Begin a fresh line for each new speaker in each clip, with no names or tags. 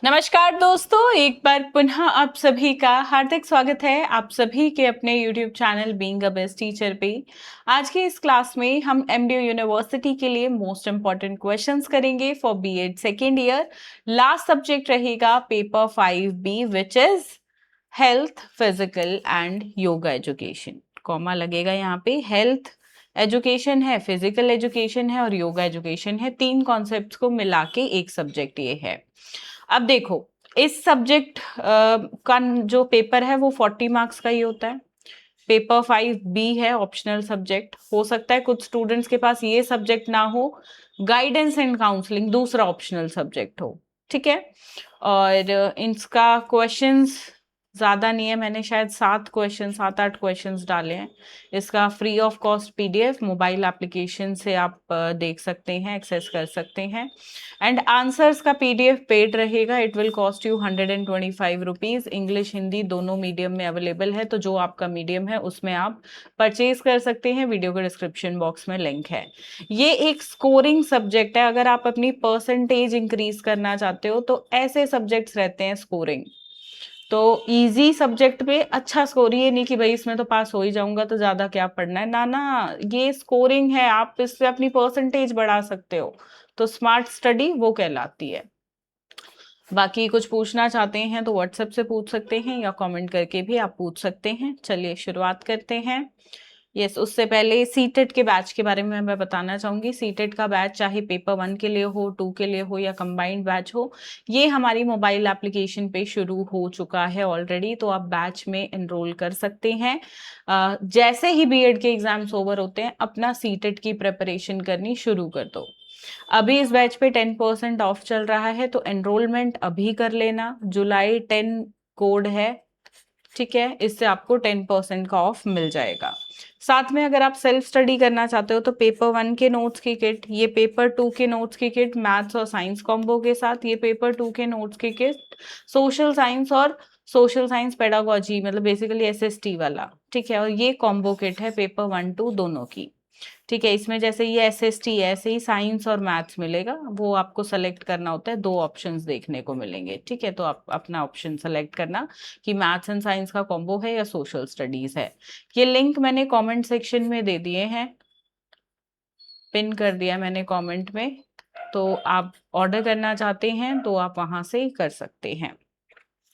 नमस्कार दोस्तों, एक बार पुनः आप सभी का हार्दिक स्वागत है आप सभी के अपने YouTube channel being a best teacher पे। आज की इस क्लास में हम MDU यूनिवर्सिटी के लिए मोस्ट इम्पॉर्टेंट क्वेश्चंस करेंगे for BEd second year. Last subject रहेगा paper 5B which is health, physical and yoga education. Comma लगेगा यहाँ पे। हेल्थ एजुकेशन है, फिजिकल एजुकेशन है और योगा एजुकेशन है। तीन कॉन्सेप्ट्स को मिला के एक सब्जेक्ट ये है। अब देखो, इस सब्जेक्ट का जो पेपर है वो 40 मार्क्स का ही होता है। पेपर 5B है, ऑप्शनल सब्जेक्ट। हो सकता है कुछ स्टूडेंट्स के पास ये सब्जेक्ट ना हो, गाइडेंस एंड काउंसलिंग दूसरा ऑप्शनल सब्जेक्ट हो, ठीक है। और इसका क्वेश्चंस ज़्यादा नहीं है, मैंने शायद 7-8 क्वेश्चंस डाले हैं। इसका free of cost PDF mobile application से आप देख सकते हैं, एक्सेस कर सकते हैं। एंड आंसर्स का PDF पेड रहेगा। It will cost you 125 rupees. English Hindi दोनों मीडियम में अवेलेबल है, तो जो आपका मीडियम है उसमें आप परचेज कर सकते हैं। वीडियो के डिस्क्रिप्शन बॉक्स में लिंक है। ये एक स्कोरिंग सब्जेक्ट है। अगर आप अपनी परसेंटेज इंक्रीज करना चाहते हो तो ऐसे सब्जेक्ट्स रहते हैं स्कोरिंग। तो इजी सब्जेक्ट पे अच्छा स्कोर, ये नहीं कि भाई इसमें तो पास हो ही जाऊंगा तो ज्यादा क्या पढ़ना है, ना ना, ये स्कोरिंग है। आप इससे अपनी परसेंटेज बढ़ा सकते हो, तो स्मार्ट स्टडी वो कहलाती है। बाकी कुछ पूछना चाहते हैं तो व्हाट्सएप से पूछ सकते हैं या कमेंट करके भी आप पूछ सकते हैं। चलिए शुरुआत करते हैं। यस, उससे पहले सीटेट के बैच के बारे में मैं बताना चाहूंगी। सीटेट का बैच चाहे पेपर 1 के लिए हो, 2 के लिए हो या कंबाइंड बैच हो, ये हमारी मोबाइल एप्लीकेशन पे शुरू हो चुका है ऑलरेडी, तो आप बैच में एनरोल कर सकते हैं। जैसे ही बीएड के एग्जाम्स ओवर होते हैं अपना सीटेट की प्रिपरेशन करनी शुरू कर दो। अभी इस बैच पे 10% ऑफ चल रहा है, तो एनरोलमेंट अभी कर लेना। जुलाई 10 कोड है, ठीक है, इससे आपको 10% का ऑफ मिल जाएगा। साथ में अगर आप सेल्फ स्टडी करना चाहते हो तो पेपर 1 के नोट्स की किट, ये पेपर 2 के नोट्स की किट मैथ्स और साइंस कॉम्बो के साथ, ये पेपर 2 के नोट्स की किट सोशल साइंस और सोशल साइंस पेडागोजी, मतलब बेसिकली SST वाला, ठीक है। और ये कॉम्बो किट है पेपर 1-2 दोनों की, ठीक है। इसमें जैसे ये SST है, ऐसे ही साइंस और मैथ्स मिलेगा। वो आपको सेलेक्ट करना होता है, दो ऑप्शंस देखने को मिलेंगे, ठीक है। तो आप अपना ऑप्शन सेलेक्ट करना कि मैथ्स एंड साइंस का कॉम्बो है या सोशल स्टडीज है। ये लिंक मैंने कमेंट सेक्शन में दे दिए हैं, पिन कर दिया मैंने कमेंट में। तो आप ऑर्डर करना चाहते हैं तो आप वहां से कर सकते हैं।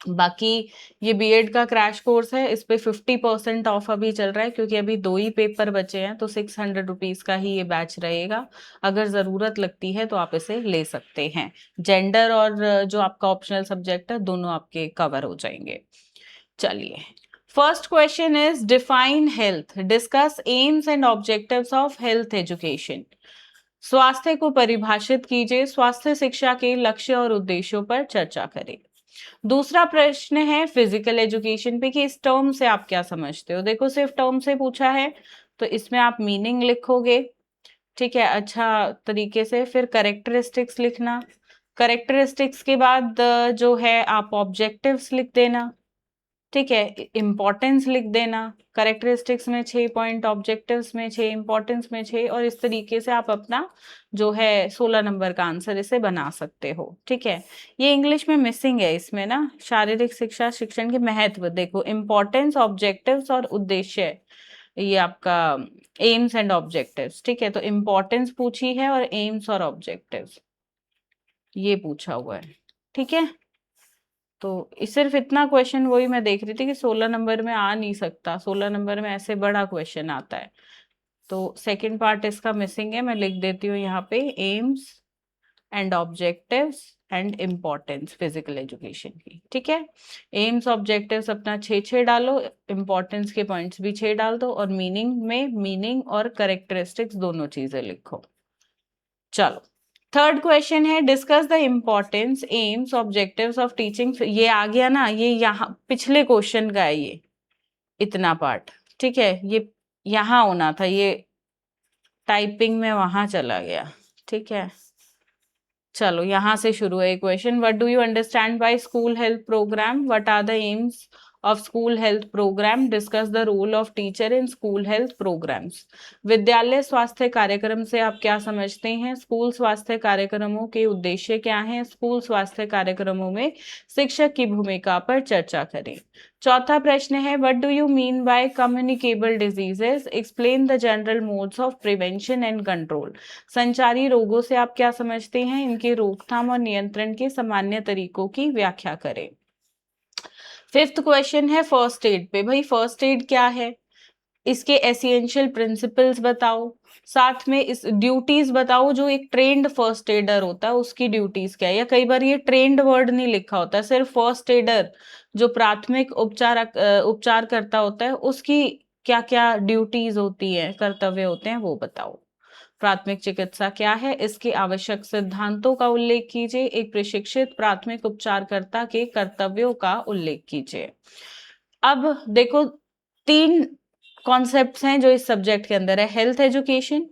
बाकी ये बीएड का क्रैश कोर्स है, इस पे 50% ऑफ अभी चल रहा है क्योंकि अभी 2 ही पेपर बचे हैं, तो 600 रुपीज का ही ये बैच रहेगा। अगर जरूरत लगती है तो आप इसे ले सकते हैं। जेंडर और जो आपका ऑप्शनल सब्जेक्ट है दोनों आपके कवर हो जाएंगे। चलिए, first question is define health, discuss AIIMS and objectives of health education. स्वास्थ्य को परिभाषित कीजिए, स्वास्थ्य शिक्षा के लक्ष्य और उद्देश्यों पर चर्चा करें। दूसरा प्रश्न है फिजिकल एजुकेशन पे कि इस टर्म से आप क्या समझते हो। देखो, सिर्फ टर्म से पूछा है तो इसमें आप मीनिंग लिखोगे, ठीक है, अच्छा तरीके से। फिर करेक्टरिस्टिक्स लिखना, करेक्टरिस्टिक्स के बाद जो है आप ऑब्जेक्टिव्स लिख देना, ठीक है। इंपॉर्टेंस लिख देना, करेक्टरिस्टिक्स में 6 पॉइंट, ऑब्जेक्टिव्स में 6, इंपॉर्टेंस में 6, और इस तरीके से आप अपना जो है 16 नंबर का आंसर इसे बना सकते हो, ठीक है। ये इंग्लिश में मिसिंग है इसमें ना, शारीरिक शिक्षा शिक्षण के महत्व। देखो, इंपॉर्टेंस, ऑब्जेक्टिव्स और उद्देश्य, ये आपका एम्स एंड ऑब्जेक्टिव्स, ठीक है। तो इंपॉर्टेंस पूछी है और एम्स और ऑब्जेक्टिव्स ये पूछा हुआ है, ठीक है। तो सिर्फ इतना क्वेश्चन वही मैं देख रही थी कि 16 नंबर में आ नहीं सकता, 16 नंबर में ऐसे बड़ा क्वेश्चन आता है। तो सेकंड पार्ट इसका मिसिंग है, मैं लिख देती हूँ यहाँ पे, AIIMS and objectives and importance physical education की, ठीक है। एम्स ऑब्जेक्टिव्स अपना 6-6 डालो, इम्पोर्टेंस के पॉइंट्स भी 6 डाल दो, और मीनिंग में मीनिंग और करेक्टरिस्टिक्स दोनों चीजें लिखो। चलो, थर्ड क्वेश्चन है discuss the importance, AIIMS, objectives of teaching. ये आ गया ना, ये यहाँ पिछले क्वेश्चन का है, ये इतना पार्ट, ठीक है। ये यहाँ होना था, ये टाइपिंग में वहां चला गया, ठीक है। चलो, यहाँ से शुरू है question. What do you understand by school health programme, what are the aims of school health program. Discuss the role of teacher in school health programs. विद्यालय स्वास्थ्य कार्यक्रम से आप क्या समझते हैं? स्कूल स्वास्थ्य कार्यक्रमों के उद्देश्य क्या हैं? स्कूल स्वास्थ्य कार्यक्रमों में शिक्षक की भूमिका पर चर्चा करें। चौथा प्रश्न है, what do you mean by communicable diseases? Explain the general modes of prevention and control. संचारी रोगों से आप क्या समझते हैं? इनके रोकथाम और नियंत्रण के सामान्य तरीकों की व्याख्या करें। फिफ्थ क्वेश्चन है फर्स्ट एड पे। भाई फर्स्ट एड क्या है, इसके एसेंशियल प्रिंसिपल्स बताओ, साथ में इस ड्यूटीज बताओ। जो एक ट्रेंड फर्स्ट एडर होता है उसकी ड्यूटीज क्या है, या कई बार ये ट्रेंड वर्ड नहीं लिखा होता, सिर्फ फर्स्ट एडर जो प्राथमिक उपचार करता होता है उसकी क्या क्या ड्यूटीज होती है, कर्तव्य होते हैं, वो बताओ। प्राथमिक चिकित्सा क्या है, इसके आवश्यक सिद्धांतों का उल्लेख कीजिए। एक प्रशिक्षित प्राथमिक उपचारकर्ता के कर्तव्यों का उल्लेख कीजिए। अब देखो, तीन कॉन्सेप्ट्स हैं जो इस सब्जेक्ट के अंदर है, हेल्थ एजुकेशन,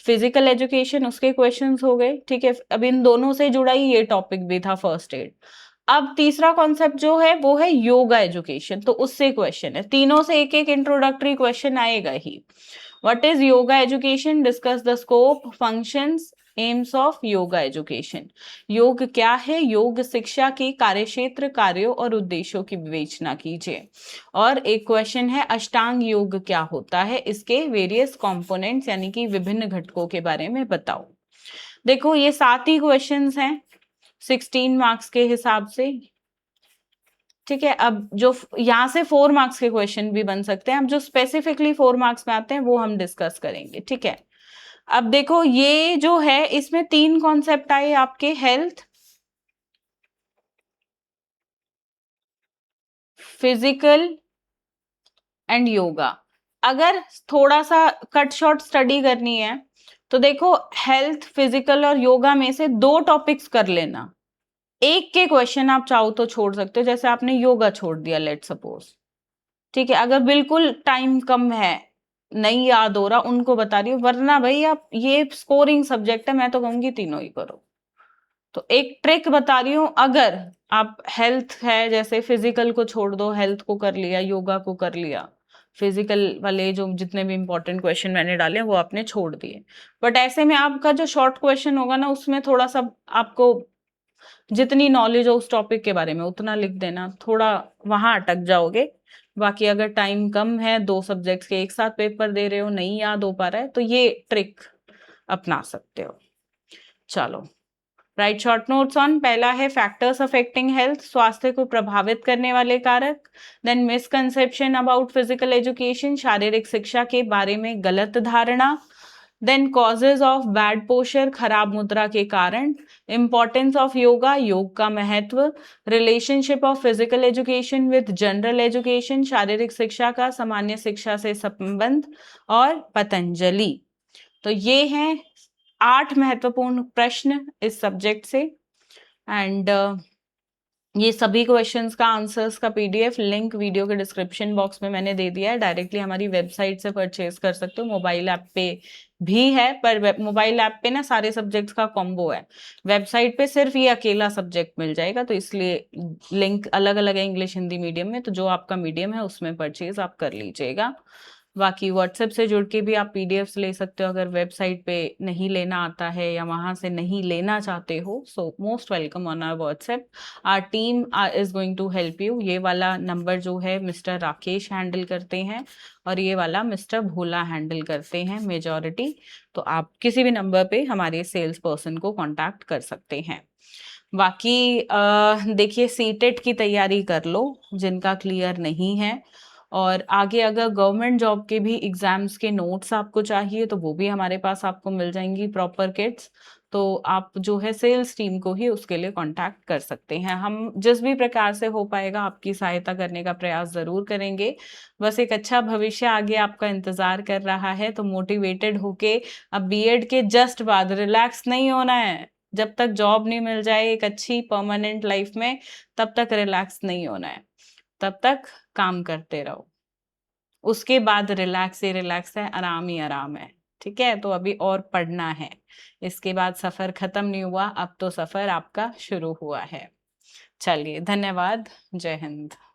फिजिकल एजुकेशन, उसके क्वेश्चंस हो गए, ठीक है। अब इन दोनों से जुड़ा ही ये टॉपिक भी था फर्स्ट एड। अब तीसरा कॉन्सेप्ट जो है वो है योगा एजुकेशन, तो उससे क्वेश्चन है, तीनों से एक एक इंट्रोडक्टरी क्वेश्चन आएगा ही। What is yoga education? Discuss the scope, functions, aims of yoga education. योग क्या है? योग शिक्षा की कार्यक्षेत्र, कार्यों और उद्देश्यों की विवेचना कीजिए। और एक क्वेश्चन है, अष्टांग योग क्या होता है? इसके वेरियस कंपोनेंट्स यानी कि विभिन्न घटकों के बारे में बताओ। देखो ये 7 ही क्वेश्चंस हैं 16 मार्क्स के हिसाब से, ठीक है। अब जो यहाँ से 4 मार्क्स के क्वेश्चन भी बन सकते हैं, अब जो स्पेसिफिकली 4 मार्क्स में आते हैं वो हम डिस्कस करेंगे, ठीक है। अब देखो ये जो है इसमें 3 कॉन्सेप्ट आए आपके, हेल्थ, फिजिकल एंड योगा। अगर थोड़ा सा कट शॉर्ट स्टडी करनी है तो देखो हेल्थ, फिजिकल और योगा में से 2 टॉपिक्स कर लेना, एक के क्वेश्चन आप चाहो तो छोड़ सकते हो, जैसे आपने योगा छोड़ दिया लेट सपोज, ठीक है। अगर बिल्कुल टाइम कम है, नहीं याद हो रहा, उनको बता रही हूँ, वरना भाई आप ये स्कोरिंग सब्जेक्ट है, मैं तो कहूंगी तीनों ही करो। तो एक ट्रिक बता रही हूँ, अगर आप हेल्थ है जैसे फिजिकल को छोड़ दो, हेल्थ को कर लिया, योगा को कर लिया, फिजिकल वाले जो जितने भी इंपॉर्टेंट क्वेश्चन मैंने डाले वो आपने छोड़ दिए, बट ऐसे में आपका जो शॉर्ट क्वेश्चन होगा ना उसमें थोड़ा सा आपको जितनी नॉलेज हो उस टॉपिक के बारे में उतना लिख देना, थोड़ा वहां अटक जाओगे। बाकी अगर टाइम कम है, 2 सब्जेक्ट्स के एक साथ पेपर दे रहे हो, नहीं याद हो पा रहा है, तो ये ट्रिक अपना सकते हो। चलो राइट शॉर्ट नोट्स ऑन। पहला है फैक्टर्स अफेक्टिंग हेल्थ, स्वास्थ्य को प्रभावित करने वाले कारक। Then misconception about physical education, शारीरिक शिक्षा के बारे में गलत धारणा। Then causes of bad posture, खराब मुद्रा के कारण। इंपॉर्टेंस ऑफ योगा, योग का महत्व। Relationship of physical education with general education, शारीरिक शिक्षा का सामान्य शिक्षा से संबंध। और पतंजलि। तो ये हैं 8 महत्वपूर्ण प्रश्न इस सब्जेक्ट से। एंड ये सभी क्वेश्चंस का आंसर्स का पीडीएफ लिंक वीडियो के डिस्क्रिप्शन बॉक्स में मैंने दे दिया है, डायरेक्टली हमारी वेबसाइट से परचेज कर सकते हो। मोबाइल ऐप पे भी है, पर मोबाइल ऐप पे ना सारे सब्जेक्ट्स का कॉम्बो है, वेबसाइट पे सिर्फ ये अकेला सब्जेक्ट मिल जाएगा, तो इसलिए लिंक अलग अलग है इंग्लिश हिंदी मीडियम में, तो जो आपका मीडियम है उसमें परचेज आप कर लीजिएगा। बाकी व्हाट्सएप से जुड़ के भी आप पीडीएफ्स ले सकते हो, अगर वेबसाइट पे नहीं लेना आता है या वहां से नहीं लेना चाहते हो, so most welcome on our WhatsApp. Our team is going to help you. ये वाला नंबर जो है मिस्टर राकेश हैंडल करते हैं और ये वाला मिस्टर भोला हैंडल करते हैं मेजॉरिटी, तो आप किसी भी नंबर पे हमारे सेल्स पर्सन को कॉन्टैक्ट कर सकते हैं। बाकी देखिए सीटेट की तैयारी कर लो जिनका क्लियर नहीं है, और आगे अगर गवर्नमेंट जॉब के भी एग्जाम्स के नोट्स आपको चाहिए तो वो भी हमारे पास आपको मिल जाएंगी प्रॉपर किट्स, तो आप जो है सेल्स टीम को ही उसके लिए कांटेक्ट कर सकते हैं। हम जिस भी प्रकार से हो पाएगा आपकी सहायता करने का प्रयास जरूर करेंगे। बस एक अच्छा भविष्य आगे आपका इंतजार कर रहा है, तो मोटिवेटेड होके अब बीएड के जस्ट बाद रिलैक्स नहीं होना है, जब तक जॉब नहीं मिल जाए एक अच्छी परमानेंट लाइफ में, तब तक रिलैक्स नहीं होना है, तब तक काम करते रहो, उसके बाद रिलैक्स ही रिलैक्स है, आराम ही आराम है, ठीक है। तो अभी और पढ़ना है, इसके बाद सफर खत्म नहीं हुआ, अब तो सफर आपका शुरू हुआ है। चलिए धन्यवाद, जय हिंद।